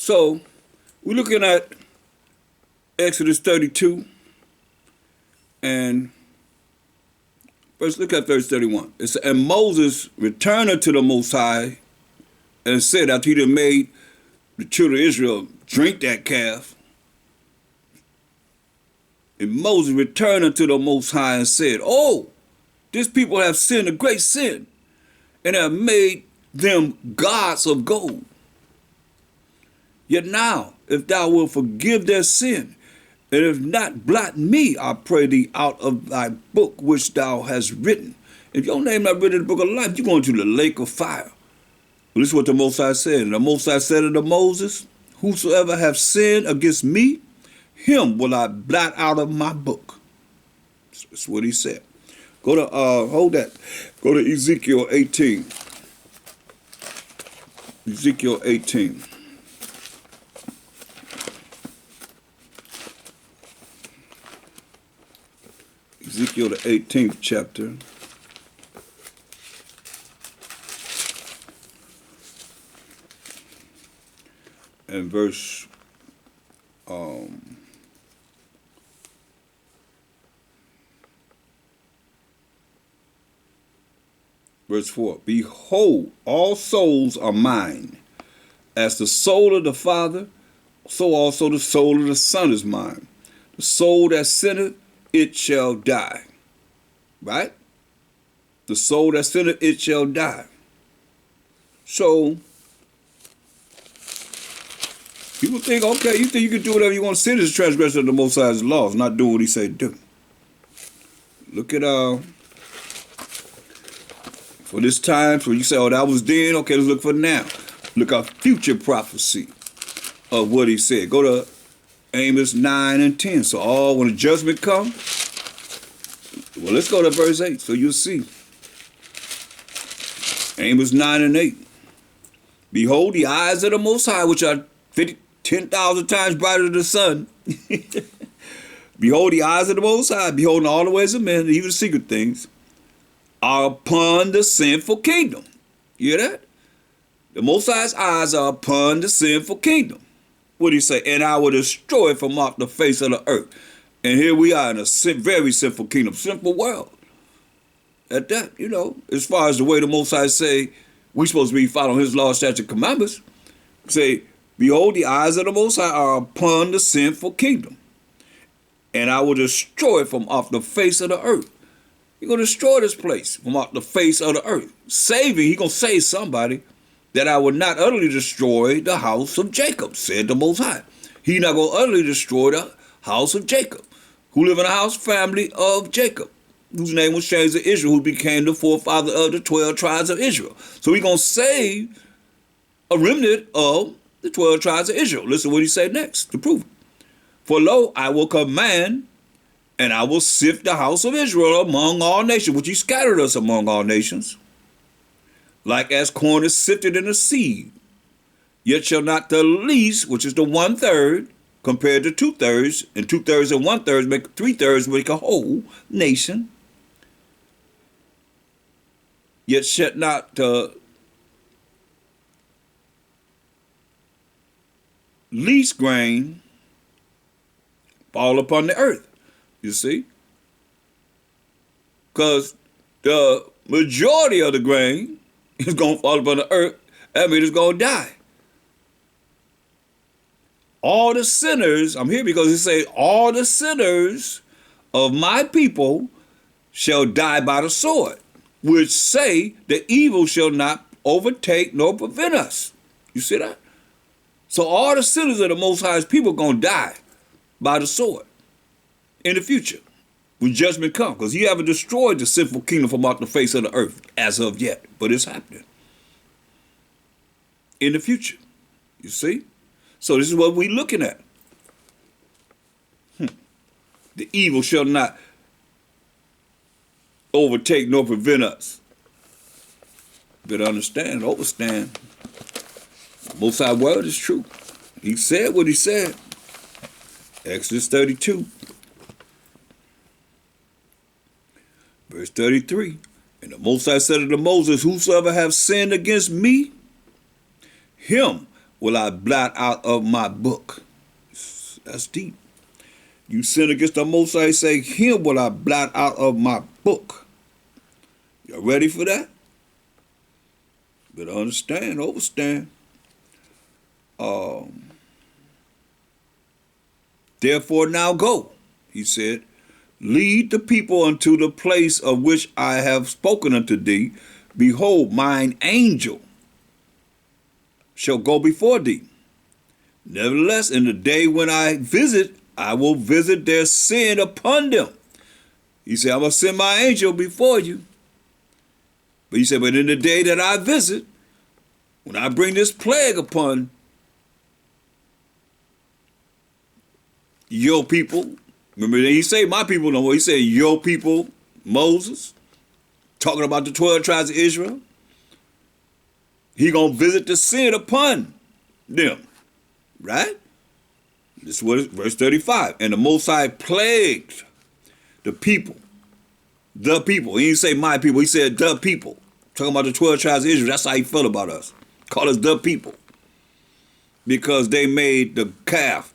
So we're looking at Exodus 32, and first look at verse 31. It said, and Moses returned unto the Most High and said, after he had made the children of Israel drink that calf, and Moses returned unto the Most High and said, oh, this people have sinned a great sin, and have made them gods of gold. Yet now, if thou wilt forgive their sin, and if not, blot me, I pray thee, out of thy book which thou hast written. If your name not written in the book of life, you're going to the lake of fire. Well, this is what the Most High said. And the Most High said unto Moses, whosoever have sinned against me, him will I blot out of my book. That's what he said. Go to, hold that. Go to Ezekiel 18. Ezekiel 18. Ezekiel the 18th chapter. And verse verse 4. Behold, all souls are mine. As the soul of the Father, so also the soul of the Son is mine. The soul that sinneth, it shall die. Right? The soul that sinneth, it shall die. So, people think, okay, you think you can do whatever you want. Sin is a transgression of the Most High's laws, not doing what he said do. Look at, for this time, so you say, oh, that was then, okay, let's look for now. Look at future prophecy of what he said. Go to Amos 9 and 10. So, when the judgment comes, well, let's go to verse 8, so you'll see. Amos 9 and 8. Behold, the eyes of the Most High, which are 10,000 times brighter than the sun. Behold, the eyes of the Most High, beholding all the ways of men, even the secret things, are upon the sinful kingdom. You hear that? The Most High's eyes are upon the sinful kingdom. What do you say? And I will destroy it from off the face of the earth. And here we are in a very sinful kingdom, sinful world. At that, as far as the way the Most High say, we're supposed to be following his law, statute, commandments. Say, behold, the eyes of the Most High are upon the sinful kingdom. And I will destroy it from off the face of the earth. He's going to destroy this place from off the face of the earth. Saving, he's going to save somebody. That I will not utterly destroy the house of Jacob, said the Most High. He's not going to utterly destroy the house of Jacob, who live in the house family of Jacob, whose name was changed to Israel, who became the forefather of the 12 tribes of Israel. So he's going to save a remnant of the 12 tribes of Israel. Listen to what he said next to prove it. For lo, I will command, and I will sift the house of Israel among all nations, which he scattered us among all nations. Like as corn is sifted in a seed, yet shall not the least, which is the 1/3, compared to 2/3, and 2/3 and 1/3 make 3/3 make a whole nation. Yet shall not the least grain fall upon the earth. You see? Because the majority of the grain is going to fall upon the earth. That means it's going to die. All the sinners, I'm here because he says, all the sinners of my people shall die by the sword, which say the evil shall not overtake nor prevent us. You see that? So all the sinners of the Most High's people are going to die by the sword in the future when judgment comes, because he haven't destroyed the sinful kingdom from off the face of the earth as of yet, but it's happening in the future. You see? So this is what we're looking at. The evil shall not overtake nor prevent us. Better understand, overstand. Most High word is true. He said what he said. Exodus 32. Verse 33. And the Most High said unto Moses, whosoever have sinned against me, him will I blot out of my book. That's deep. You sin against the Most High, say, him will I blot out of my book. You ready for that? Better understand, overstand. Therefore now go, he said, lead the people unto the place of which I have spoken unto thee. Behold, mine angel shall go before thee. Nevertheless, in the day when I visit, I will visit their sin upon them. He said, I'm going to send my angel before you. But he said, but in the day that I visit, when I bring this plague upon your people, remember he said my people no more, he said your people, Moses, talking about the 12 tribes of Israel. He gonna visit the sin upon them, right? This is what it's, verse 35. And the Most High plagued the people. The people. He didn't say my people, he said the people. Talking about the 12 tribes of Israel. That's how he felt about us. Call us the people. Because they made the calf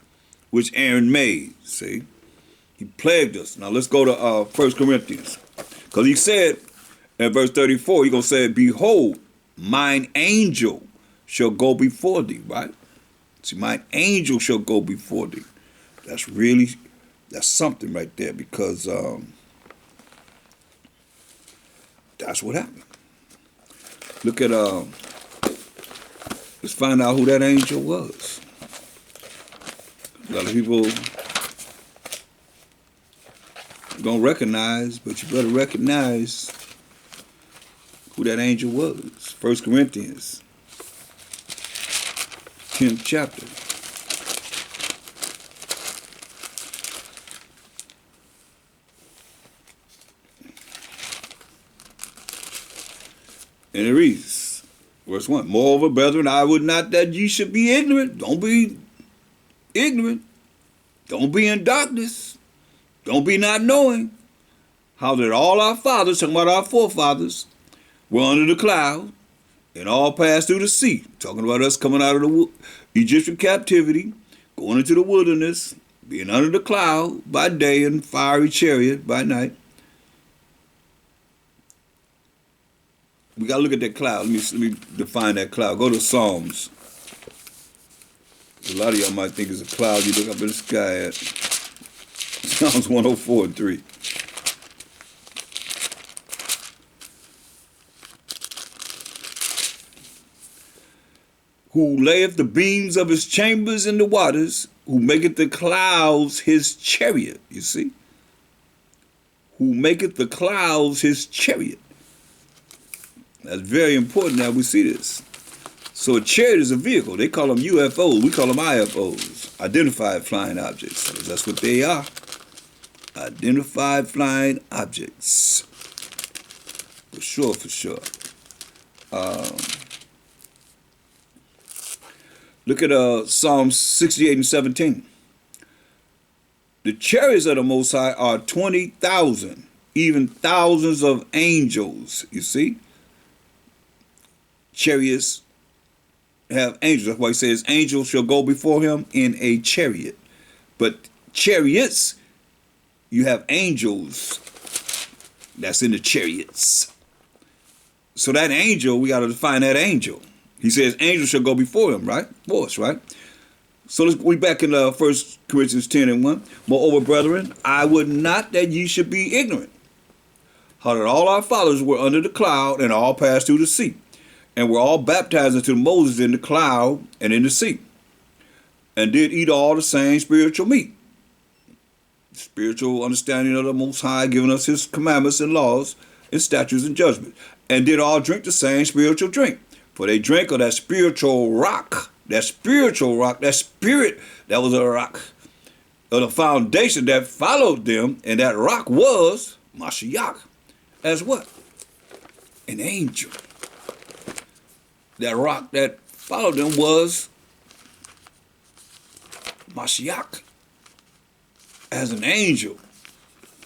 which Aaron made. See? He plagued us. Now let's go to 1 Corinthians. Because he said in verse 34, he's going to say, behold, mine angel shall go before thee, right? See, mine angel shall go before thee. That's something right there, because that's what happened. Look at, let's find out who that angel was. A lot of people don't recognize, but you better recognize who that angel was. 1 Corinthians, 10th chapter. And it reads, verse 1, moreover, brethren, I would not that ye should be ignorant. Don't be ignorant. Don't be in darkness. Don't be not knowing how that all our fathers, talking about our forefathers, were under the cloud and all passed through the sea. Talking about us coming out of the Egyptian captivity, going into the wilderness, being under the cloud by day and fiery chariot by night. We got to look at that cloud. Let me define that cloud. Go to Psalms. A lot of y'all might think it's a cloud you look up in the sky at. Psalms 104 and 3. Who layeth the beams of his chambers in the waters, who maketh the clouds his chariot. You see? Who maketh the clouds his chariot. That's very important that we see this. So a chariot is a vehicle. They call them UFOs. We call them IFOs. Identified flying objects. That's what they are. Identified flying objects. For sure, for sure. Look at Psalm 68 and 17. The chariots of the Most High are 20,000, even thousands of angels. You see? Chariots have angels. That's why he says angels shall go before him in a chariot. But chariots, you have angels that's in the chariots. So that angel, we got to define that angel. He says angels shall go before him, right? For us, right? So we back in 1 Corinthians 10 and 1. Moreover, brethren, I would not that ye should be ignorant, how that all our fathers were under the cloud and all passed through the sea, and were all baptized into Moses in the cloud and in the sea, and did eat all the same spiritual meat. Spiritual understanding of the Most High, giving us his commandments and laws and statutes and judgments, and did all drink the same spiritual drink. For they drank of that spiritual rock, that spirit, that was a rock of the foundation that followed them, and that rock was Mashiach. As what? An angel. That rock that followed them was Mashiach as an angel.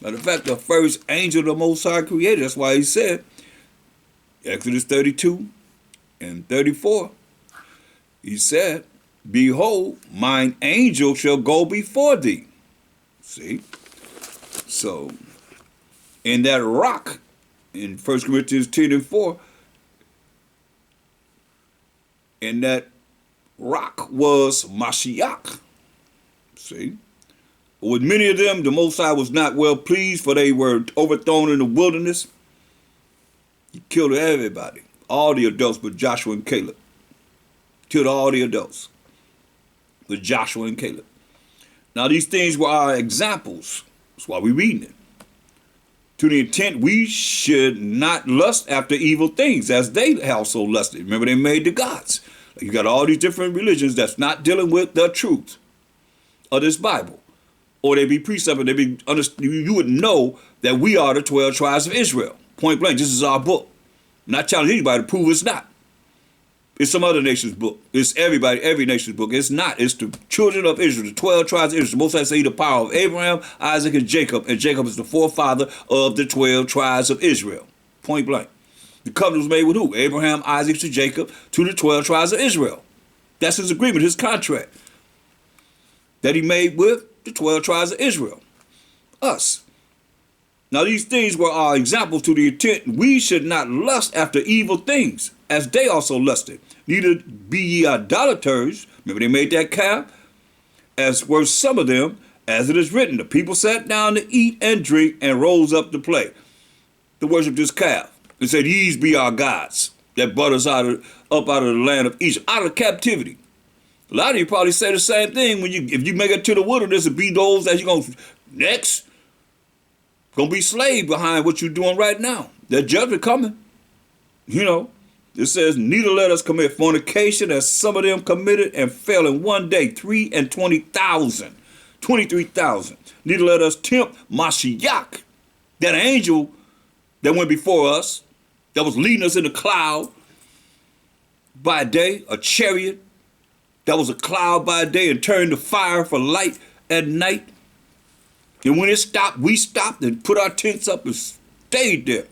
Matter of fact, the first angel the Most High created. That's why he said, Exodus 32 and 34, he said, behold, mine angel shall go before thee. See? So, in that rock, in 1 Corinthians 10 and 4, and that rock was Mashiach. See? With many of them, the Most High was not well pleased, for they were overthrown in the wilderness. He killed everybody, all the adults but Joshua and Caleb. Killed all the adults but Joshua and Caleb. Now these things were our examples. That's why we're reading it. To the intent we should not lust after evil things, as they also lusted. Remember, they made the gods. You got all these different religions that's not dealing with the truth of this Bible. Or they be precept, they be you would know that we are the 12 tribes of Israel. Point blank, this is our book. I'm not challenging anybody to prove it's not. It's some other nation's book. It's every nation's book. It's not. It's the children of Israel, the 12 tribes of Israel. Most I say the power of Abraham, Isaac, and Jacob is the forefather of the 12 tribes of Israel. Point blank. The covenant was made with who? Abraham, Isaac, to Jacob, to the 12 tribes of Israel. That's his agreement, his contract that he made with the 12 tribes of Israel. Us. Now these things were our examples to the intent we should not lust after evil things, as they also lusted. Neither be ye idolaters. Remember they made that calf? As were some of them, as it is written, the people sat down to eat and drink and rose up to play, to worship this calf. And said, these be our gods that brought us up out of the land of Egypt, out of captivity. A lot of you probably say the same thing when if you make it to the wilderness and be those that you're going to next. Going to be slave behind what you're doing right now. That judgment coming. You know, it says, neither let us commit fornication as some of them committed and fell in one day, 320,000, 23,000. Neither let us tempt Mashiach, that angel that went before us, that was leading us in the cloud by day, a chariot that was a cloud by day and turned to fire for light at night. And when it stopped, we stopped and put our tents up and stayed there.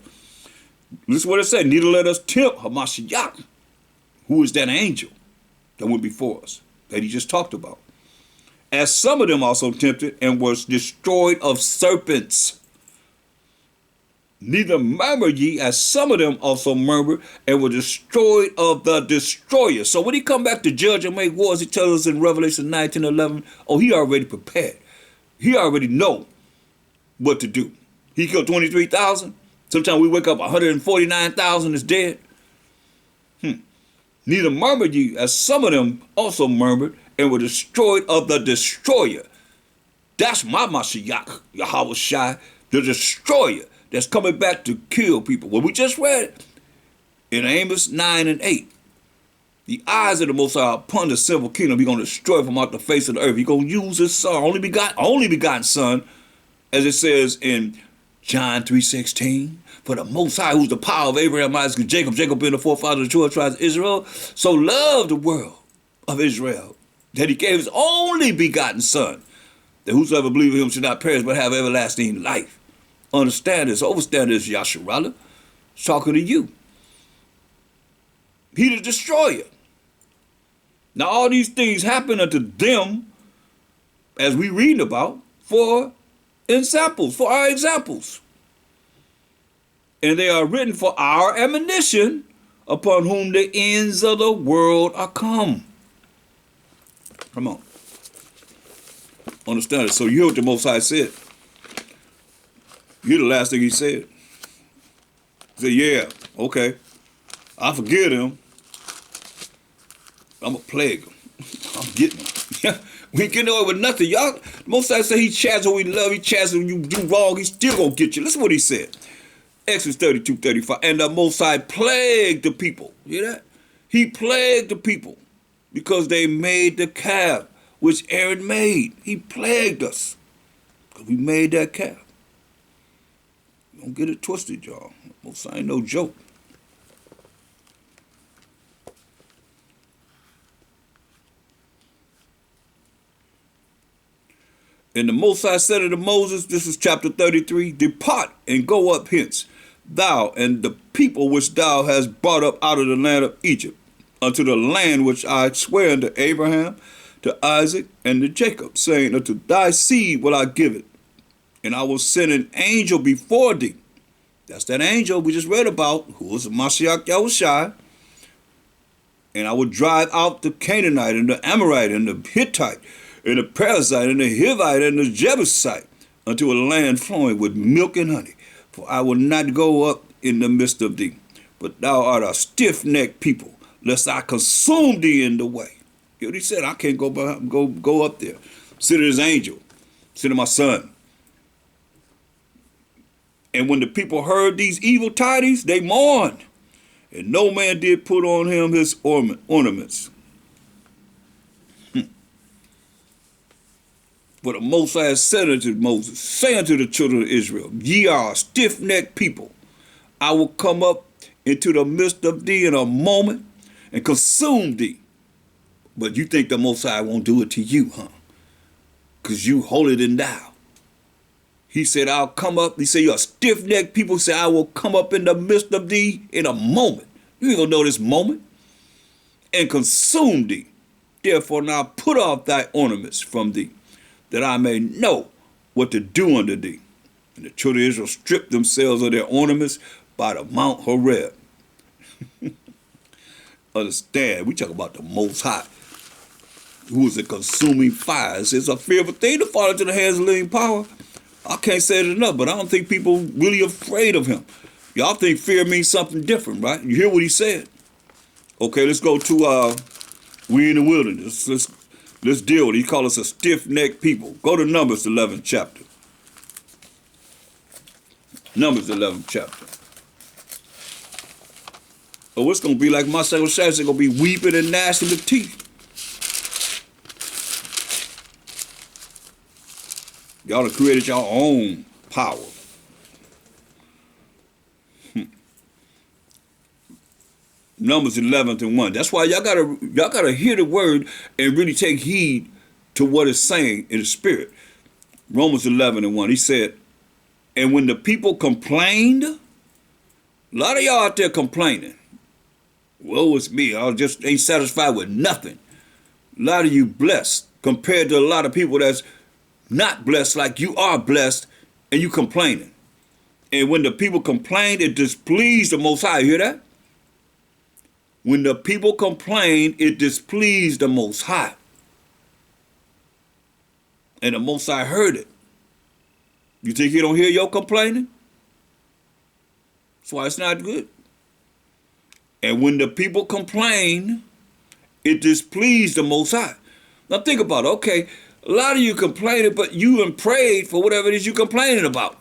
This is what it said. Neither let us tempt Mashiach, who is that angel that went before us, that he just talked about. As some of them also tempted and was destroyed of serpents. Neither murmur ye, as some of them also murmured and were destroyed of the destroyer. So when he come back to judge and make wars, he tells us in Revelation 19:11, oh, he already prepared. He already know what to do. He killed 23,000. Sometimes we wake up 149,000 is dead. Neither murmur ye, as some of them also murmured and were destroyed of the destroyer. That's my Mashiach, Yahweh Shai, the destroyer. That's coming back to kill people. Well, we just read it in Amos 9 and 8. The eyes of the Most High are upon the civil kingdom. He's going to destroy from out the face of the earth. He's going to use his son, only begotten son, as it says in John 3:16. For the Most High, who's the power of Abraham, Isaac, and Jacob being the forefather of the 12 tribes of Israel, so loved the world of Israel that he gave his only begotten son, that whosoever believes in him should not perish but have everlasting life. Understand this, overstand this, Yasharala. It's talking to you. He the destroyer. Now all these things happen unto them, as we read about, for our examples. And they are written for our admonition, upon whom the ends of the world are come. Come on. Understand it. So you hear what the Most High said. You hear the last thing he said. He said, yeah, okay, I forgive them. I'm a plague them. I'm getting them. We ain't getting away with nothing. Y'all, the Most High said he chasts what we love. He chasts when you do wrong. He's still going to get you. Listen what he said. Exodus 32:35. And the Most High plagued the people. You hear that? He plagued the people because they made the calf which Aaron made. He plagued us because we made that calf. Don't get it twisted, y'all. Most High ain't no joke. And the Most High said unto Moses, this is chapter 33, depart and go up hence, thou and the people which thou hast brought up out of the land of Egypt. unto the land which I swear unto Abraham, to Isaac, and to Jacob, saying, unto thy seed will I give it, and I will send an angel before thee. That's that angel we just read about, who was Mashiach Yahushai. And I will drive out the Canaanite, and the Amorite, and the Hittite, and the Perizzite, and the Hivite, and the Jebusite, unto a land flowing with milk and honey. For I will not go up in the midst of thee, but thou art a stiff-necked people, lest I consume thee in the way. You know what he said? I can't go up there. Send his angel. Send my son. And when the people heard these evil tidings, they mourned. And no man did put on him his ornaments. For the Most High said unto Moses, say unto the children of Israel, ye are a stiff-necked people. I will come up into the midst of thee in a moment and consume thee. But you think the Most High won't do it to you, huh? Because you holier than thou. He said, I'll come up. He said, you're a stiff-necked people. He said, I will come up in the midst of thee in a moment. You ain't gonna know this moment. And consume thee. Therefore now put off thy ornaments from thee, that I may know what to do unto thee. And the children of Israel stripped themselves of their ornaments by the Mount Horeb. Understand, we talk about the Most High, who is a consuming fire. It's a fearful thing to fall into the hands of living power. I can't say it enough, but I don't think people really afraid of him. Y'all think fear means something different, right? You hear what he said? Okay, let's go to we in the wilderness. Let's deal with it. He called us a stiff-necked people. Go to Numbers 11th chapter. Numbers 11th chapter. Oh, it's going to be like my second chapter. It's going to be weeping and gnashing of teeth. Y'all have created your own power. Numbers 11:1. That's why y'all gotta hear the word and really take heed to what it's saying in the spirit. Romans 11:1. He said, and when the people complained, a lot of y'all out there complaining. Woe is me. I just ain't satisfied with nothing. A lot of you blessed compared to a lot of people that's not blessed like you are blessed, and you complaining. And when the people complained, it displeased the Most High. You hear that? When the people complained, it displeased the Most High. And the Most High heard it. You think he don't hear your complaining? That's why it's not good. And when the people complained, it displeased the Most High. Now think about it. Okay, a lot of you complaining, but you and prayed for whatever it is you're complaining about.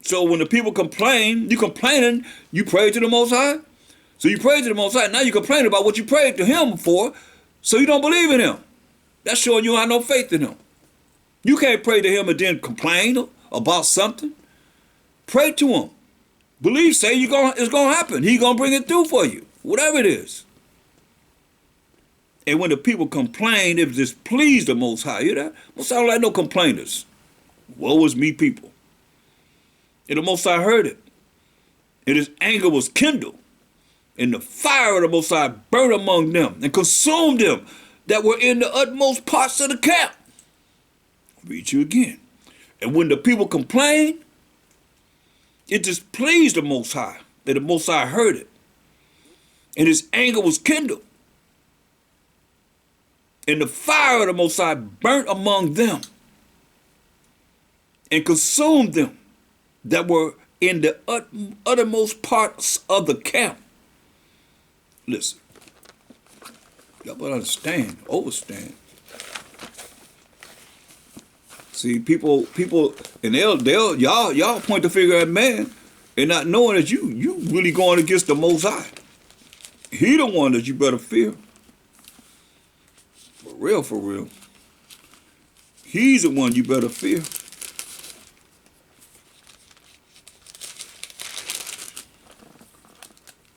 So when the people complain, you complaining, you pray to the Most High. So you pray to the Most High. Now you complain about what you prayed to him for, so you don't believe in him. That's showing you have no faith in him. You can't pray to him and then complain about something. Pray to him. Believe, say it's going to happen. He's going to bring it through for you, whatever it is. And when the people complained, it displeased the Most High. You hear that? Most High don't like no complainers. Woe is me, people. And the Most High heard it. And his anger was kindled. And the fire of the Most High burned among them and consumed them that were in the utmost parts of the camp. I'll read you again. And when the people complained, it displeased the Most High. And the Most High heard it. And his anger was kindled. And the fire of the Most High burnt among them and consumed them that were in the uttermost parts of the camp. Listen, y'all better understand, overstand. See, people, and y'all point the finger at man and not knowing that you really going against the Most High. He the one that you better fear. For real. He's the one you better fear.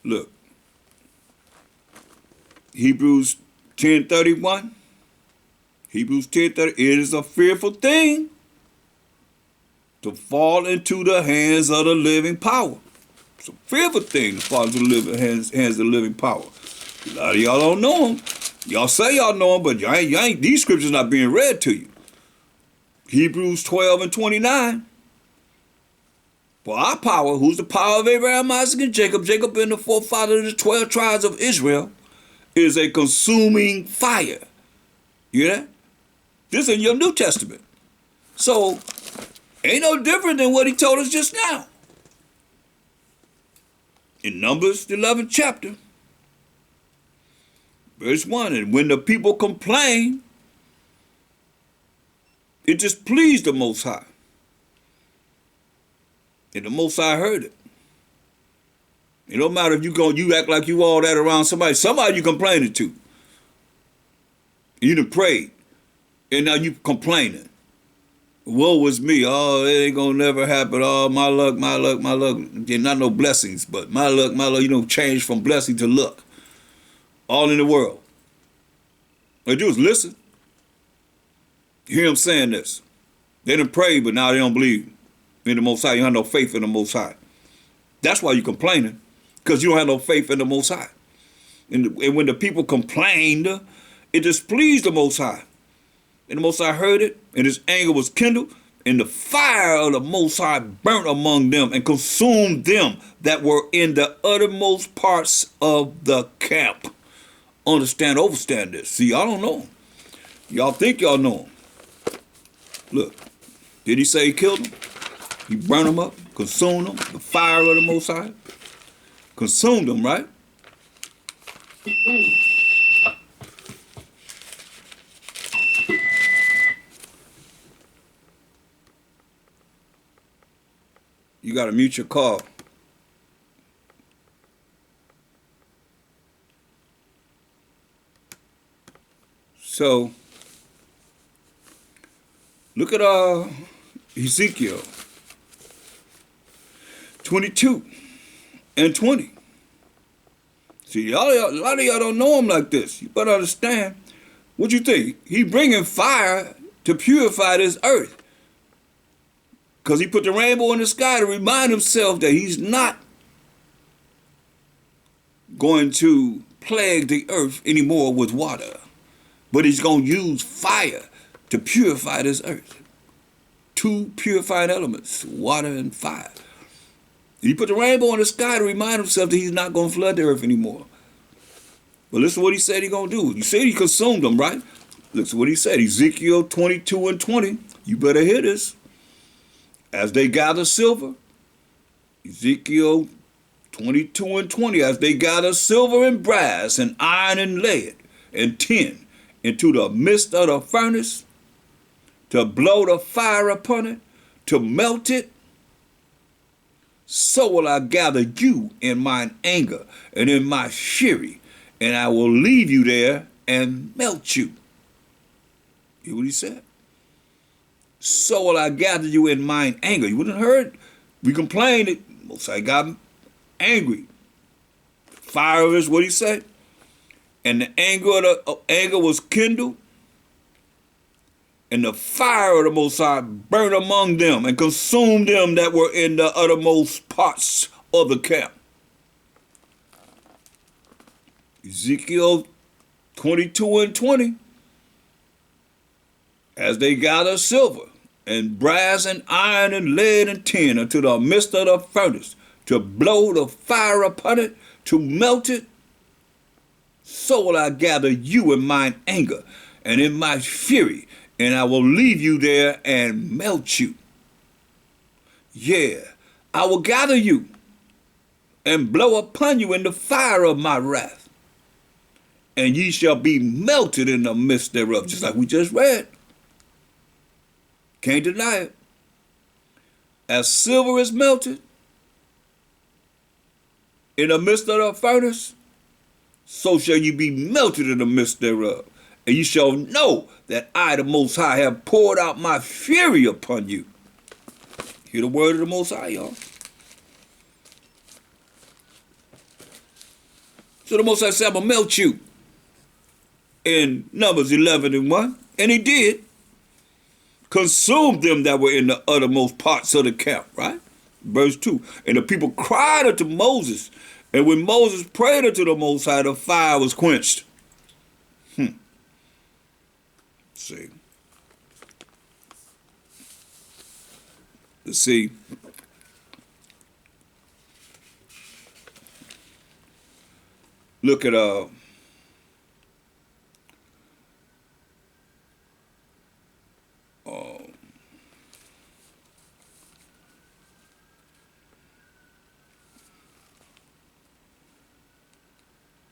Look, Hebrews 10:31. Hebrews 10:30. It is a fearful thing to fall into the hands of the living power. It's a fearful thing to fall into the living hands of the living power. A lot of y'all don't know him. Y'all say y'all know him, but you ain't, these scriptures not being read to you. Hebrews 12 and 29. For our power, who's the power of Abraham, Isaac, and Jacob, Jacob being the forefather of the 12 tribes of Israel, is a consuming fire. You hear that? This is in your New Testament. So, ain't no different than what he told us just now. In Numbers, the 11th chapter, verse 1, and when the people complained, it displeased the Most High. And the Most High heard it. It don't matter if you act like you all that around somebody you complaining to. You done prayed, and now you complaining. Woe was me. Oh, it ain't gonna never happen. Oh, my luck, my luck, my luck. There's not no blessings, but my luck, you don't change from blessing to luck. All in the world. All you do is listen. You hear them saying this. They done prayed, but now they don't believe in the Most High. You have no faith in the Most High. That's why you're complaining, because you don't have no faith in the Most High. And when the people complained, it displeased the Most High. And the Most High heard it, and his anger was kindled, and the fire of the Most High burnt among them and consumed them that were in the uttermost parts of the camp. Overstand this. See, y'all don't know him. Y'all think y'all know him. Look, did he say he killed them? He burned them up, consumed them. The fire of the Most High consumed them, right? You got to mute your call. So, look at Ezekiel 22 and 20. See, a lot of y'all don't know him like this. You better understand. What you think? He bringing fire to purify this earth. Because he put the rainbow in the sky to remind himself that he's not going to plague the earth anymore with water. But he's going to use fire to purify this earth. Two purifying elements, water and fire. He put the rainbow in the sky to remind himself that he's not going to flood the earth anymore. But listen to what he said he's going to do. He said he consumed them, right? Listen to what he said. Ezekiel 22 and 20. You better hear this. As they gather silver, Ezekiel 22 and 20, as they gather silver and brass and iron and lead and tin into the midst of the furnace, to blow the fire upon it, to melt it, so will I gather you in mine anger and in my fury, and I will leave you there and melt you. Hear what he said? So will I gather you in mine anger. You wouldn't have heard. We complained it. Most I got angry. Fire is what he said. And the anger was kindled. And the fire of the Most High burned among them and consumed them that were in the uttermost parts of the camp. Ezekiel 22 and 20. As they gather silver and brass and iron and lead and tin into the midst of the furnace, to blow the fire upon it, to melt it, so will I gather you in mine anger and in my fury, and I will leave you there and melt you. Yeah, I will gather you and blow upon you in the fire of my wrath, and ye shall be melted in the midst thereof, just like we just read. Can't deny it. As silver is melted in the midst of the furnace, so shall you be melted in the midst thereof. And you shall know that I, the Most High, have poured out my fury upon you. Hear the word of the Most High, y'all. So the Most High said, I'm going to melt you. In Numbers 11 and 1. And he did. Consumed them that were in the uttermost parts of the camp, right? Verse 2. And the people cried unto Moses, and when Moses prayed unto the Most High, the fire was quenched. See. Let's see. Look at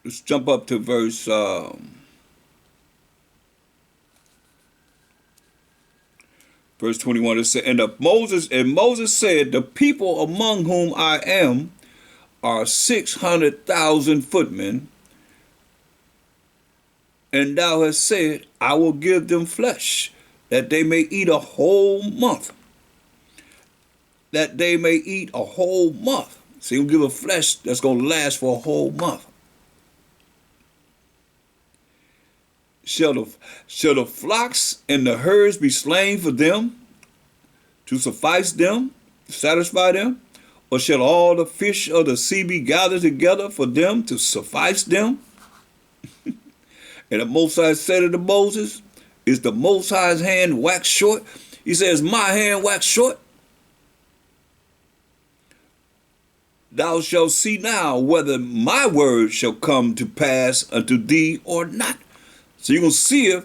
let's jump up to verse verse 21. It said, and Moses said, the people among whom I am are 600,000 footmen, and thou hast said, I will give them flesh, that they may eat a whole month. That they may eat a whole month. So he'll give a flesh that's going to last for a whole month. Shall the flocks and the herds be slain for them, to suffice them, to satisfy them? Or shall all the fish of the sea be gathered together for them to suffice them? And the Most High said unto Moses, is the Most High's hand waxed short? He says, my hand waxed short? Thou shalt see now whether my word shall come to pass unto thee or not. So you're going to see if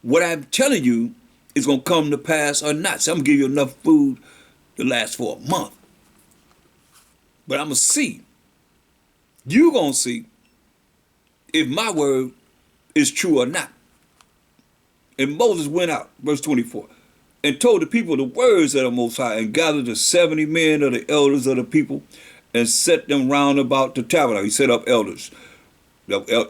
what I'm telling you is going to come to pass or not. So I'm going to give you enough food to last for a month. But I'm going to see. You're going to see if my word is true or not. And Moses went out, verse 24, and told the people the words of the Most High, and gathered the 70 men of the elders of the people, and set them round about the tabernacle. He set up elders.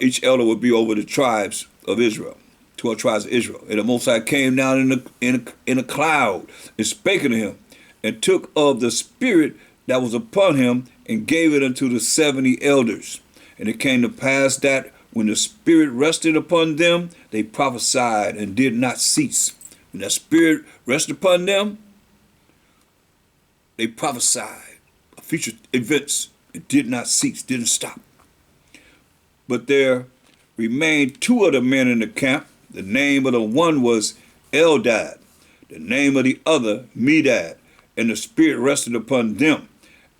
Each elder would be over the tribes of Israel, 12 tribes of Israel. And the Most High came down in a cloud, and spake unto him, and took of the spirit that was upon him, and gave it unto the 70 elders. And it came to pass that when the spirit rested upon them, they prophesied and did not cease. When that spirit rested upon them, they prophesied future events. It did not cease, didn't stop. But there remained 2 of the men in the camp. The name of the one was Eldad, the name of the other Medad, and the spirit rested upon them.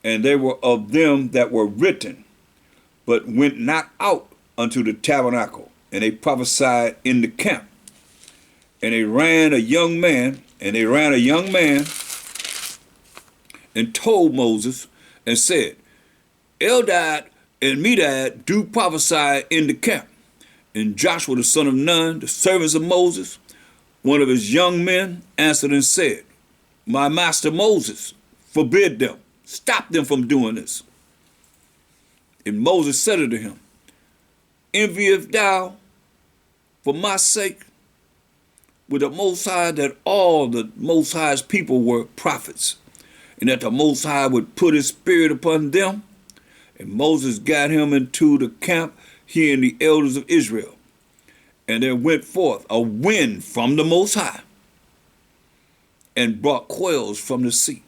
And they were of them that were written, but went not out unto the tabernacle, and they prophesied in the camp. And they ran a young man, and told Moses, and said, Eldad and Medad do prophesy in the camp. And Joshua the son of Nun, the servants of Moses, one of his young men, answered and said, my master Moses, forbid them, stop them from doing this. And Moses said unto him, enviest thou for my sake with the Most High that all the Most High's people were prophets, and that the Most High would put his spirit upon them? And Moses got him into the camp, he and the elders of Israel. And there went forth a wind from the Most High, and brought quails from the sea.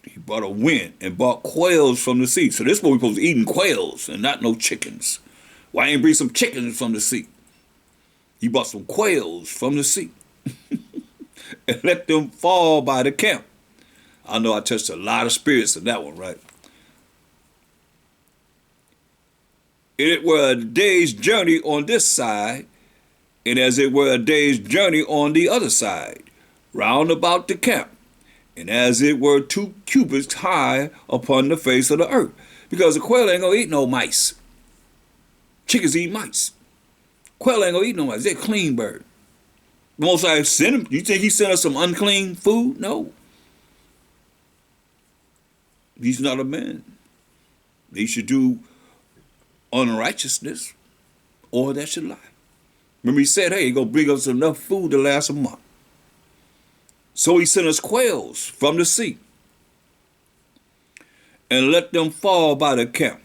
He brought a wind and brought quails from the sea. So this is what we're supposed to be eating, quails and not no chickens. Why ain't bring some chickens from the sea? He brought some quails from the sea and let them fall by the camp. I know I touched a lot of spirits in that one, right? It were a day's journey on this side, and as it were a day's journey on the other side, round about the camp, and as it were 2 cubits high upon the face of the earth. Because the quail ain't gonna eat no mice. Chickens eat mice. Quail ain't gonna eat no mice. They're a clean bird. The Most High sent him. You think he sent us some unclean food? No. He's not a man. He should do unrighteousness, or that should lie. Remember he said, hey, he's going to bring us enough food to last a month. So he sent us quails from the sea, and let them fall by the camp,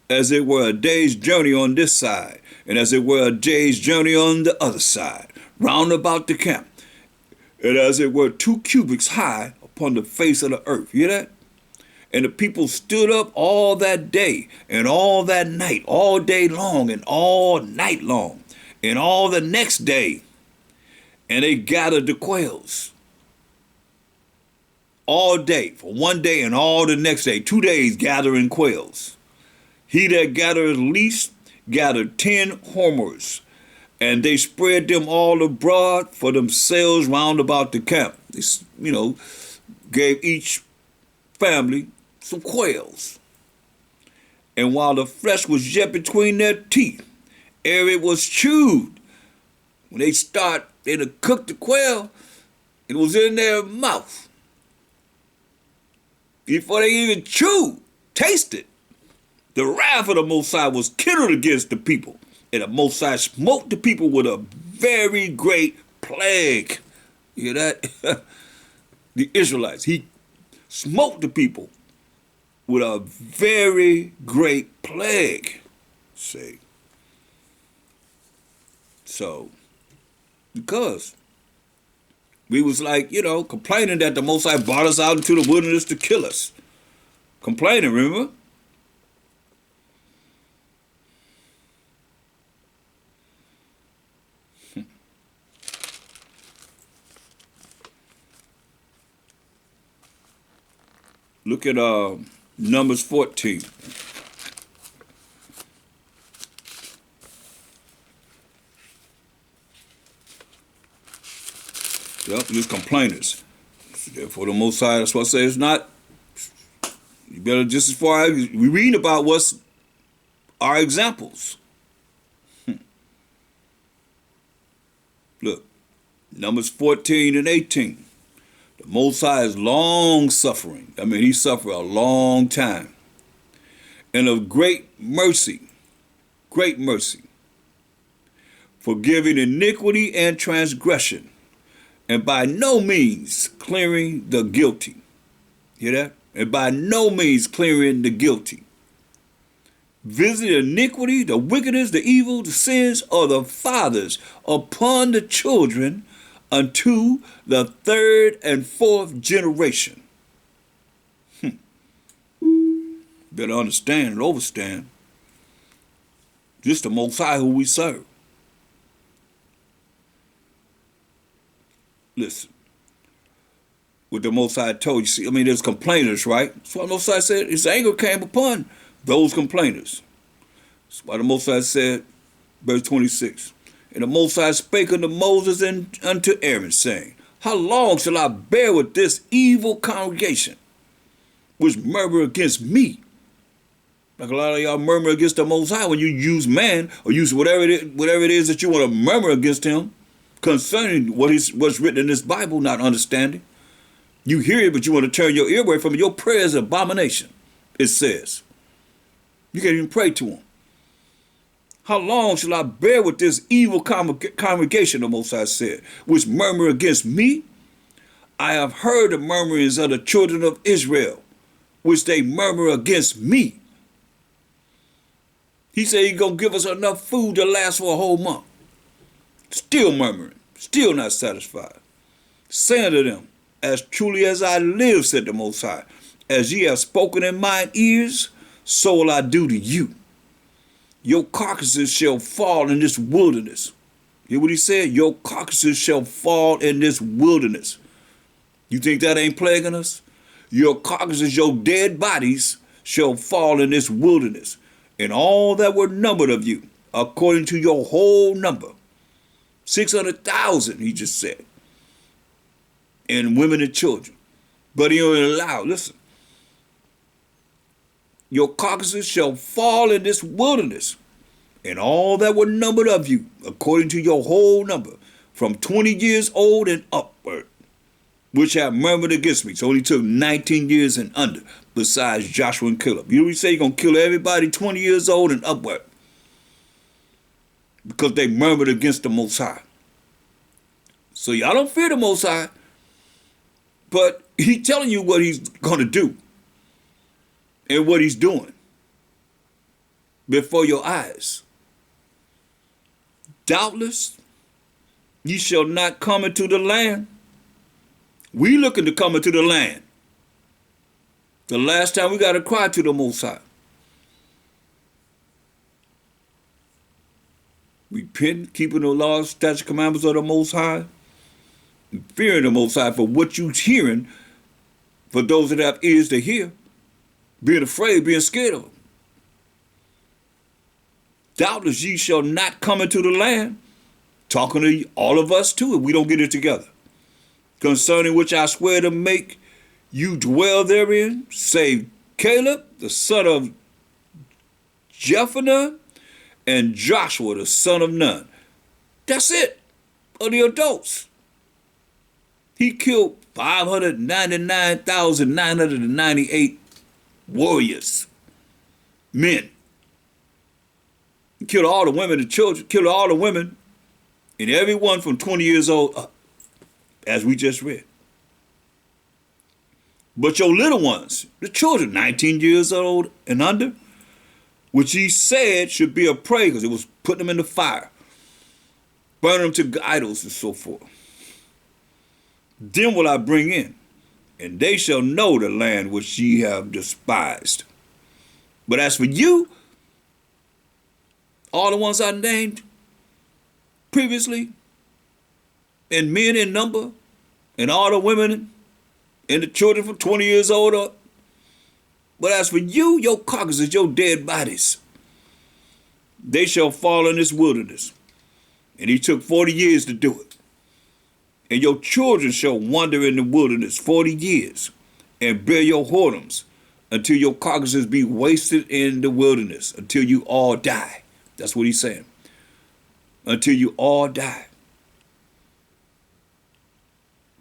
as it were a day's journey on this side, and as it were a day's journey on the other side, round about the camp, and as it were 2 cubits high upon the face of the earth. You hear that? And the people stood up all that day and all that night, all day long and all night long, and all the next day. And they gathered the quails all day, for one day and all the next day, 2 days gathering quails. He that gathered least gathered 10 homers, and they spread them all abroad for themselves round about the camp. They, gave each family some quails. And while the flesh was yet between their teeth, ere it was chewed, when they to cook the quail, it was in their mouth. Before they even chewed, tasted, the wrath of the Most High was kindled against the people. And the Most High smote the people with a very great plague. You hear that? The Israelites. He smote the people with a very great plague. See? So, because we was like, complaining that the Most High brought us out into the wilderness to kill us. Complaining, remember? Look at Numbers 14. Yep, just complainers. For the Most High, that's what I say. It's not. You better just as far as we read about what's our examples. Look, Numbers 14 and 18. The Most High is long suffering. I mean, he suffered a long time. And of great mercy, forgiving iniquity and transgression, and by no means clearing the guilty. Hear that? And by no means clearing the guilty. Visiting iniquity, the wickedness, the evil, the sins of the fathers upon the children unto the third and fourth generation. Better understand and overstand. Just the Most High who we serve. Listen, what the Most High told you. There's complainers, right? That's why the Most High said his anger came upon those complainers. That's why the Most High said, verse 26, and the Most High spake unto Moses and unto Aaron, saying, how long shall I bear with this evil congregation, which murmur against me? Like a lot of y'all murmur against the Most High when you use man, or use whatever it is that you want to murmur against him, concerning what's written in this Bible, not understanding. You hear it, but you want to turn your ear away from it. Your prayer is an abomination, it says. You can't even pray to him. How long shall I bear with this evil congregation, the Most High said, which murmur against me? I have heard the murmurings of the children of Israel, which they murmur against me. He said he's going to give us enough food to last for a whole month. Still murmuring, still not satisfied. Saying to them, as truly as I live, said the Most High, as ye have spoken in mine ears, so will I do to you. Your carcasses shall fall in this wilderness. Hear what he said? Your carcasses shall fall in this wilderness. You think that ain't plaguing us? Your carcasses, your dead bodies, shall fall in this wilderness. And all that were numbered of you, according to your whole number, 600,000, he just said, and women and children. But he only allowed, listen, your carcasses shall fall in this wilderness, and all that were numbered of you, according to your whole number, from 20 years old and upward, which have murmured against me. So he took 19 years and under, besides Joshua and Caleb. You know what he say? You're going to kill everybody 20 years old and upward, because they murmured against the Most High. So y'all don't fear the Most High, but he's telling you what he's going to do and what he's doing before your eyes. Doubtless, ye shall not come into the land. We looking to come into the land. The last time we got to cry to the Most High. Repent, keeping the laws, statutes, commandments of the Most High, and fearing the Most High for what you're hearing, for those that have ears to hear, being afraid, being scared of them. Doubtless ye shall not come into the land, talking to all of us too, if we don't get it together. Concerning which I swear to make you dwell therein, save Caleb, the son of Jephunneh, and Joshua, the son of Nun. That's it, of the adults. He killed 599,998 warriors, men. He killed all the women and children, killed all the women, and everyone from 20 years old up, as we just read. But your little ones, the children, 19 years old and under, which he said should be a prey, because it was putting them in the fire, burning them to idols and so forth. Then will I bring in, and they shall know the land which ye have despised. But as for you, all the ones I named previously, and men in number, and all the women and the children from 20 years old up, but as for you, your carcasses, your dead bodies, they shall fall in this wilderness. And he took 40 years to do it. And your children shall wander in the wilderness 40 years, and bear your whoredoms, until your carcasses be wasted in the wilderness, until you all die. That's what he's saying. Until you all die.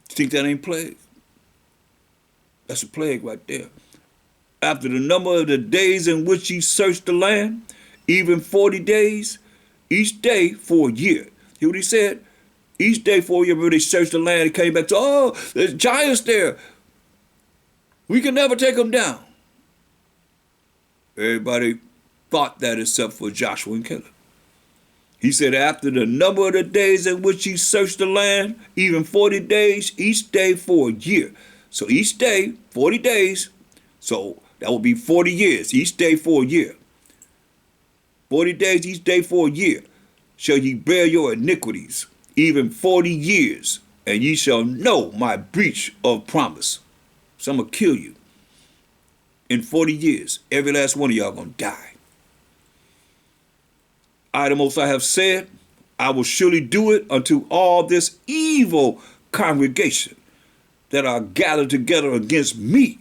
You think that ain't plague? That's a plague right there. After the number of the days in which ye searched the land, even 40 days, each day for a year. Hear what he said? Each day for a year. Remember, they searched the land and came back to, oh, there's giants there. We can never take them down. Everybody thought that except for Joshua and Caleb. He said, after the number of the days in which he searched the land, even 40 days, each day for a year. So each day, 40 days, so that would be 40 years, each day for a year. 40 days, each day for a year, shall ye bear your iniquities, even 40 years, and ye shall know my breach of promise. So I'm going to kill you. In 40 years, every last one of y'all going to die. I, the Most High, have said, I will surely do it unto all this evil congregation that are gathered together against me.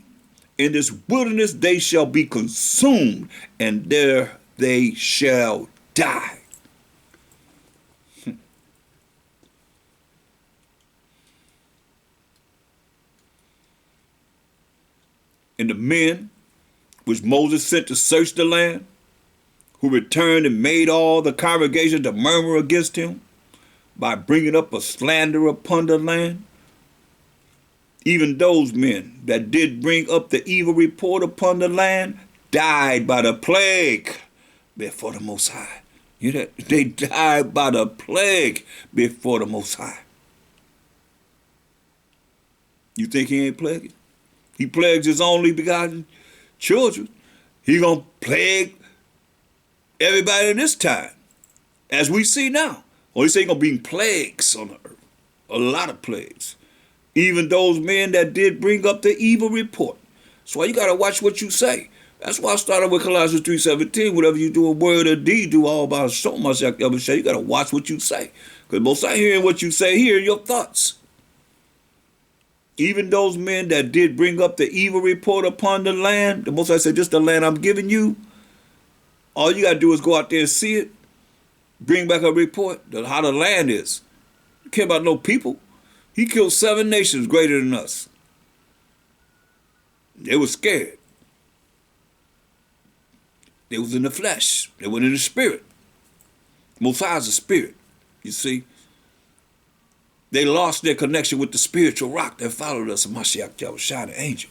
In this wilderness they shall be consumed, and there they shall die. And the men which Moses sent to search the land, who returned and made all the congregation to murmur against him by bringing up a slander upon the land, even those men that did bring up the evil report upon the land died by the plague before the Most High. You know, they died by the plague before the Most High. You think he ain't plaguing? He plagues his only begotten children. He gonna plague everybody in this time, as we see now. Or he say he gonna bring plagues on the earth, a lot of plagues. Even those men that did bring up the evil report. So you gotta watch what you say. That's why I started with Colossians 3:17. Whatever you do in word or deed, do all by so much. You gotta watch what you say, because most I hearing what you say, hearing your thoughts. Even those men that did bring up the evil report upon the land, the Most High said, "This the land I'm giving you. All you gotta do is go out there and see it, bring back a report of how the land is. You care about no people. He killed 7 nations greater than us. They were scared. They was in the flesh. They went in the spirit. Most High is a spirit, you see. They lost their connection with the spiritual rock that followed us, Mashiach, Yahushua, the angel.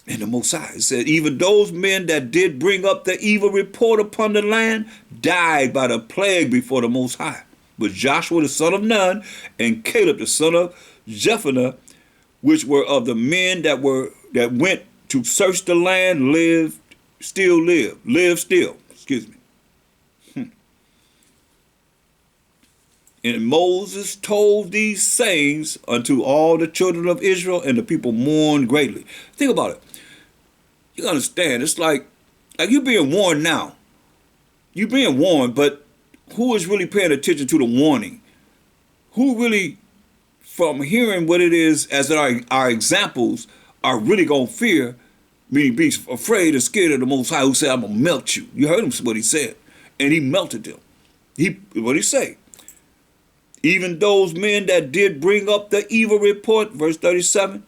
And the Most High said, even those men that did bring up the evil report upon the land died by the plague before the Most High. But Joshua the son of Nun and Caleb the son of Jephunneh, which were of the men that went to search the land, live still, excuse me. And Moses told these sayings unto all the children of Israel, and the people mourned greatly. Think about it. You understand, it's like you being warned now. You being warned, but who is really paying attention to the warning? Who really, from hearing what it is as our examples, are really going to fear, meaning be afraid and scared of the Most High, who said, I'm going to melt you. You heard him what he said. And he melted them. What did he say? Even those men that did bring up the evil report, verse 37,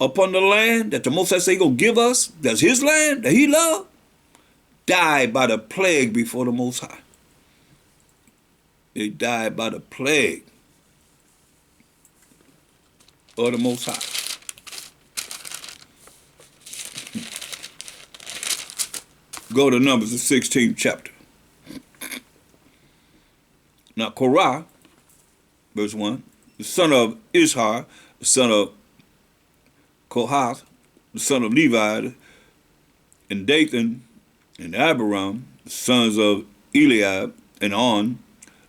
upon the land that the Most High say he's going to give us, that's his land that he loved, died by the plague before the Most High. They died by the plague of the Most High. Go to Numbers, the 16th chapter. Now Korah, verse 1, the son of Ishar, the son of Kohath, the son of Levi, and Dathan, and Abiram, the sons of Eliab, and On,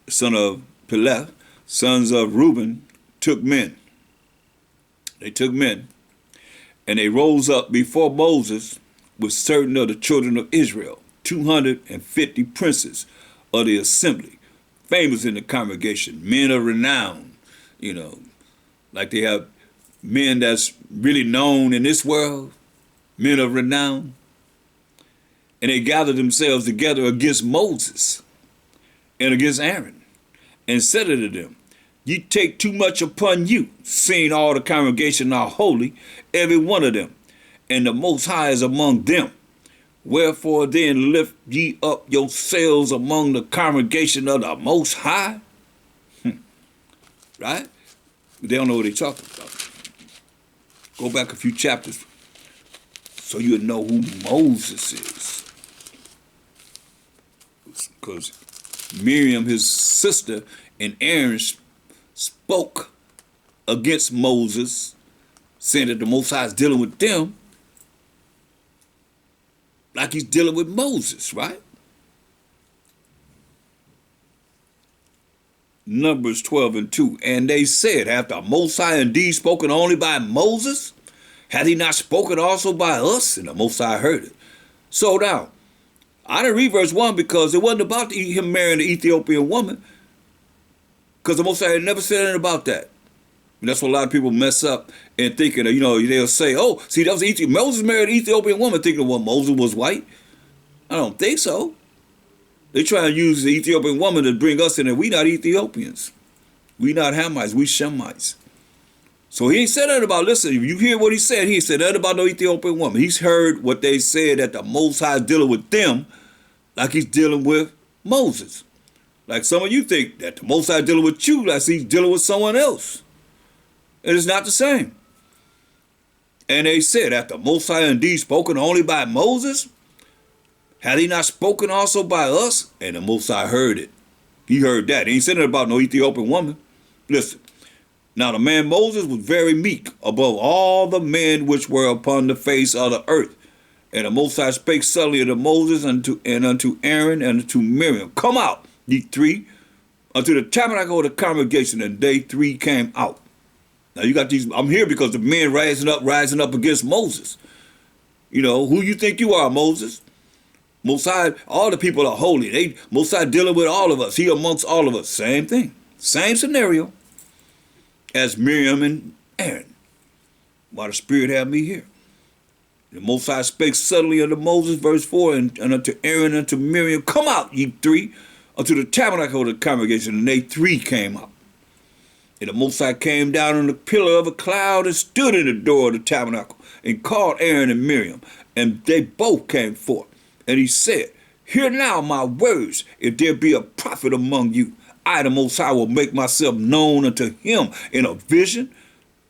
the son of Peleth, sons of Reuben, took men. They took men, and they rose up before Moses with certain of the children of Israel, 250 princes of the assembly, famous in the congregation, men of renown, like they have men that's really known in this world, men of renown. And they gathered themselves together against Moses and against Aaron, and said unto them, Ye take too much upon you, seeing all the congregation are holy, every one of them, and the Most High is among them. Wherefore then lift ye up yourselves among the congregation of the Most High? Right? They don't know what they're talking about. Go back a few chapters so you'll know who Moses is. Because Miriam, his sister, and Aaron spoke against Moses, saying that the Most High is dealing with them like he's dealing with Moses, right? Numbers 12 and 2. And they said, hath the Most High indeed spoken only by Moses? Hath he not spoken also by us? And the Most High heard it. So now, I didn't read verse 1 because it wasn't about him marrying the Ethiopian woman, because the Most High had never said anything about that. And that's what a lot of people mess up and thinking, they'll say, oh, see, that was Moses married an Ethiopian woman, thinking, well, Moses was white. I don't think so. They try to use the Ethiopian woman to bring us in, and we not Ethiopians. We not Hamites, we Shemites. So he ain't said that about, listen, if you hear what he said, he ain't said that about no Ethiopian woman. He's heard what they said, that the Most High is dealing with them like he's dealing with Moses. Like some of you think that the Most High is dealing with you like he's dealing with someone else. It is not the same. And they said, hath the Most High indeed spoken only by Moses? Had he not spoken also by us? And the Most High heard it. He heard that. He ain't said it about no Ethiopian woman. Listen. Now the man Moses was very meek above all the men which were upon the face of the earth. And the Most High spake suddenly unto Moses and unto Aaron and unto Miriam. Come out, ye three, unto the tabernacle of the congregation. And they three came out. Now you got these, I'm here because the men rising up against Moses. Who you think you are, Moses? Most High, all the people are holy. Most High dealing with all of us. He amongst all of us. Same thing. Same scenario as Miriam and Aaron. Why the Spirit have me here. The Most High spake suddenly unto Moses, verse 4, and unto Aaron and unto Miriam, come out, ye three, unto the tabernacle of the congregation. And they three came out. And the Most High came down on the pillar of a cloud and stood in the door of the tabernacle and called Aaron and Miriam. And they both came forth. And he said, hear now my words. If there be a prophet among you, I, the Most High, will make myself known unto him in a vision,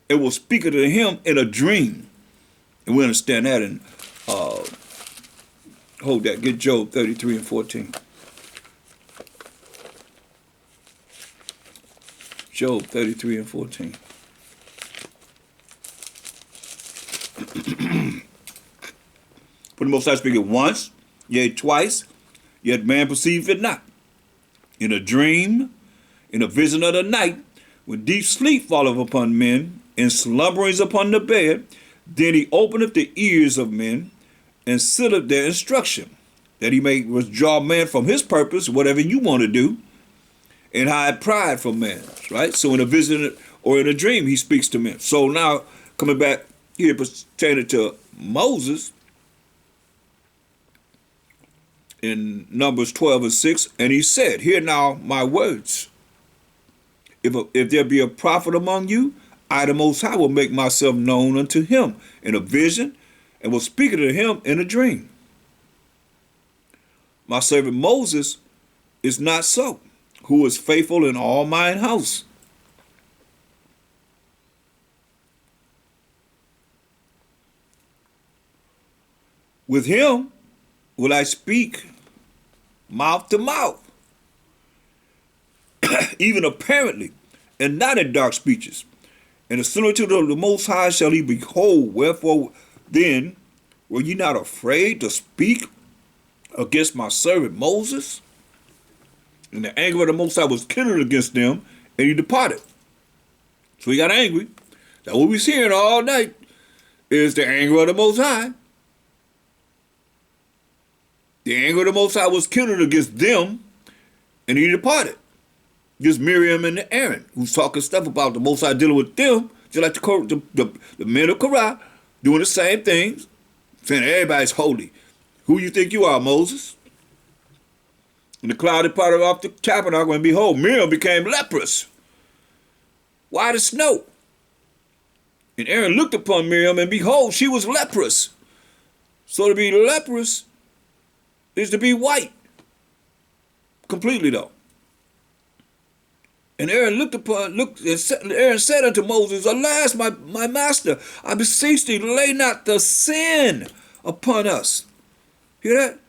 and will speak unto him in a dream. And we understand that in, hold that, get Job 33 and 14. Job 33 and 14. For the Most High speaketh once, yea, twice, yet man perceiveth it not. In a dream, in a vision of the night, when deep sleep falleth upon men, and slumberings upon the bed, then he openeth the ears of men, and sealeth their instruction, that he may withdraw man from his purpose, whatever you want to do, and hide pride from man, right? So in a vision or in a dream, he speaks to men. So now, coming back here pertaining to Moses, in Numbers 12 and 6, and he said, hear now my words. If there be a prophet among you, I, the Most High, will make myself known unto him in a vision, and will speak to him in a dream. My servant Moses is not so, who is faithful in all mine house. With him will I speak mouth to mouth, even apparently, and not in dark speeches. And the similitude of the Most High shall he behold. Wherefore then were ye not afraid to speak against my servant Moses? And the anger of the Most High was kindled against them, and he departed. So he got angry. That's what we're seeing all night, is the anger of the Most High. The anger of the Most High was kindled against them, and he departed. Just Miriam and Aaron, who's talking stuff about the Most High dealing with them, just like the men of Korah, doing the same things, saying everybody's holy. Who you think you are, Moses? And the cloud departed off the tabernacle, and behold, Miriam became leprous, white as snow. And Aaron looked upon Miriam, and behold, she was leprous. So to be leprous is to be white. Completely, though. And Aaron Aaron said unto Moses, alas, my master, I beseech thee, lay not the sin upon us. Hear that?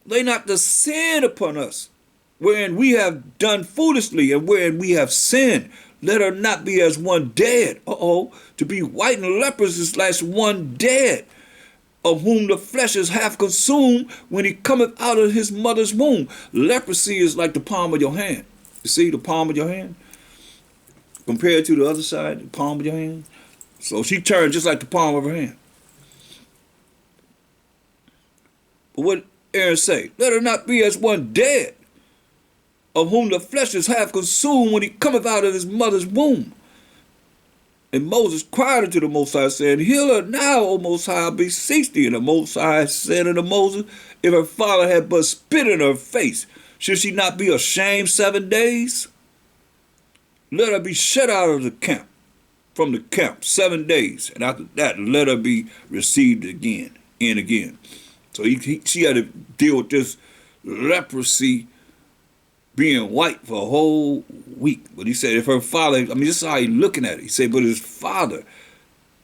Lay not the sin upon us, wherein we have done foolishly, and wherein we have sinned. Let her not be as one dead. To be white and leprous is like one dead, of whom the flesh is half consumed when he cometh out of his mother's womb. Leprosy is like the palm of your hand. You see the palm of your hand? Compared to the other side, the palm of your hand. So she turned just like the palm of her hand. But what Aaron say? Let her not be as one dead, of whom the flesh is half consumed when he cometh out of his mother's womb. And Moses cried unto the Most High, saying, heal her now, O Most High, I beseech thee. And the Most High said unto Moses, if her father had but spit in her face, should she not be ashamed 7 days? Let her be shut out of the camp, from the camp 7 days, and after that let her be received again and again. So she had to deal with this leprosy being white for a whole week. But he said if her father, this is how he's looking at it. He said, but his father,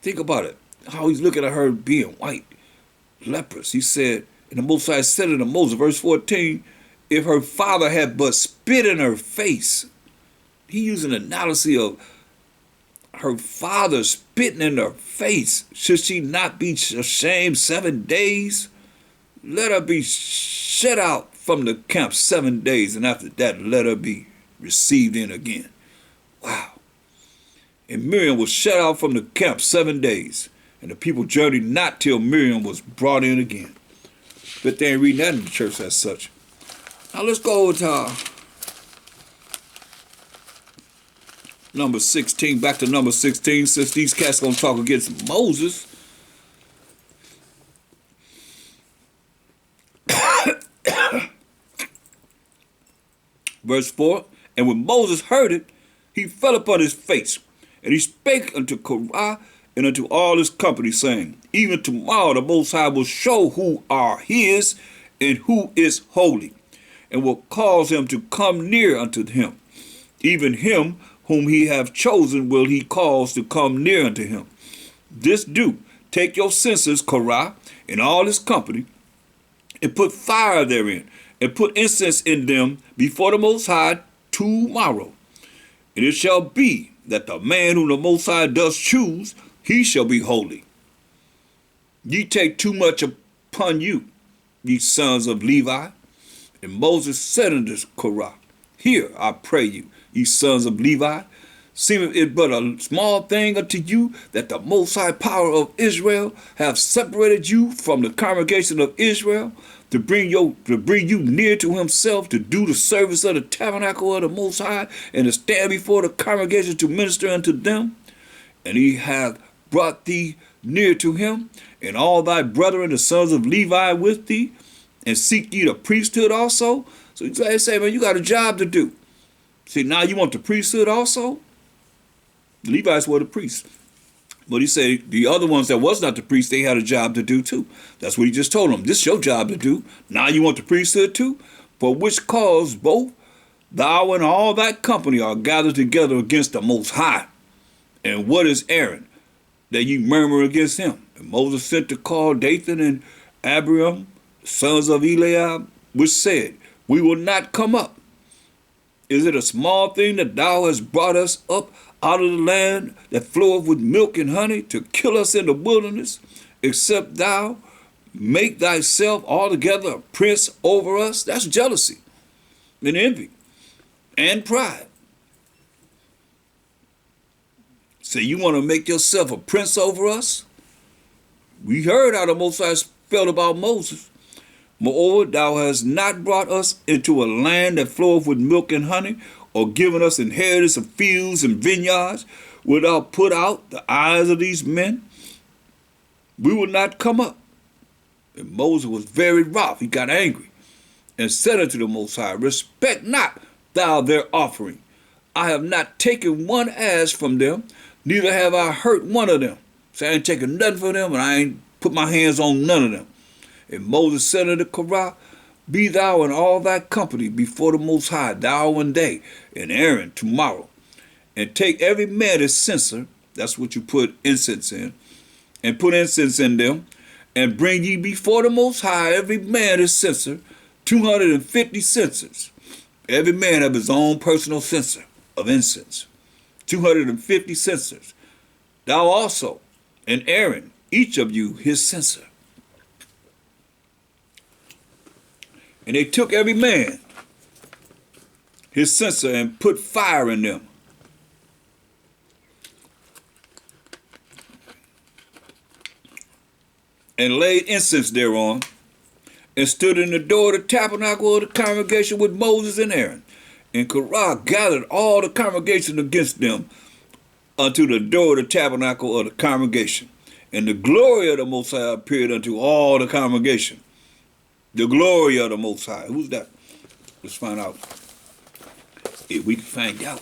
think about it, how he's looking at her being white, leprous. He said, and the Most High said unto Moses, verse 14, if her father had but spit in her face. He used an analogy of her father spitting in her face. Should she not be ashamed 7 days? Let her be shut out from the camp 7 days, and after that let her be received in again. Wow. And Miriam was shut out from the camp 7 days, and the people journeyed not till Miriam was brought in again. But they ain't reading that in the church as such. Now let's go to number 16, back to number 16, since these cats gonna talk against Moses. Verse 4, and when Moses heard it, he fell upon his face, and he spake unto Korah and unto all his company, saying, even tomorrow the Most High will show who are his and who is holy, and will cause him to come near unto him. Even him whom he hath chosen will he cause to come near unto him. This do, take your censers, Korah, and all his company, and put fire therein, and put incense in them before the Most High tomorrow. And it shall be that the man whom the Most High does choose, he shall be holy. Ye take too much upon you, ye sons of Levi. And Moses said unto Korah, Hear, I pray you, ye sons of Levi, seemeth it but a small thing unto you that the most high power of Israel have separated you from the congregation of Israel to bring you near to himself, to do the service of the tabernacle of the Most High, and to stand before the congregation to minister unto them. And he hath brought thee near to him, and all thy brethren, the sons of Levi, with thee, and seek ye the priesthood also. So he say, man, you got a job to do. See, now you want the priesthood also? The Levites were the priests. But he said the other ones that was not the priests, they had a job to do too. That's what he just told them. This is your job to do. Now you want the priesthood too? For which cause both thou and all that company are gathered together against the Most High. And what is Aaron, that ye murmur against him? And Moses sent to call Dathan and Abiram, sons of Eliab, which said, We will not come up. Is it a small thing that thou hast brought us up out of the land that floweth with milk and honey to kill us in the wilderness, except thou make thyself altogether a prince over us? That's jealousy and envy and pride. So you want to make yourself a prince over us? We heard how the Most High felt about Moses. Moreover, thou hast not brought us into a land that floweth with milk and honey, or given us inheritance of fields and vineyards, wilt thou put out the eyes of these men? We will not come up. And Moses was very wroth. He got angry and said unto the Most High, Respect not thou their offering. I have not taken one ass from them, neither have I hurt one of them. So I ain't taken nothing from them, and I ain't put my hands on none of them. And Moses said unto Korah, Be thou and all thy company before the Most High, thou one day, and Aaron tomorrow. And take every man his censer, that's what you put incense in, and put incense in them, and bring ye before the Most High every man his censer, 250 censers. Every man have his own personal censer of incense, 250 censers. Thou also, and Aaron, each of you his censer. And they took every man his censer and put fire in them. And laid incense thereon, and stood in the door of the tabernacle of the congregation with Moses and Aaron. And Korah gathered all the congregation against them unto the door of the tabernacle of the congregation. And the glory of the Most High appeared unto all the congregation. The glory of the Most High. Who's that? Let's find out. If we can find out.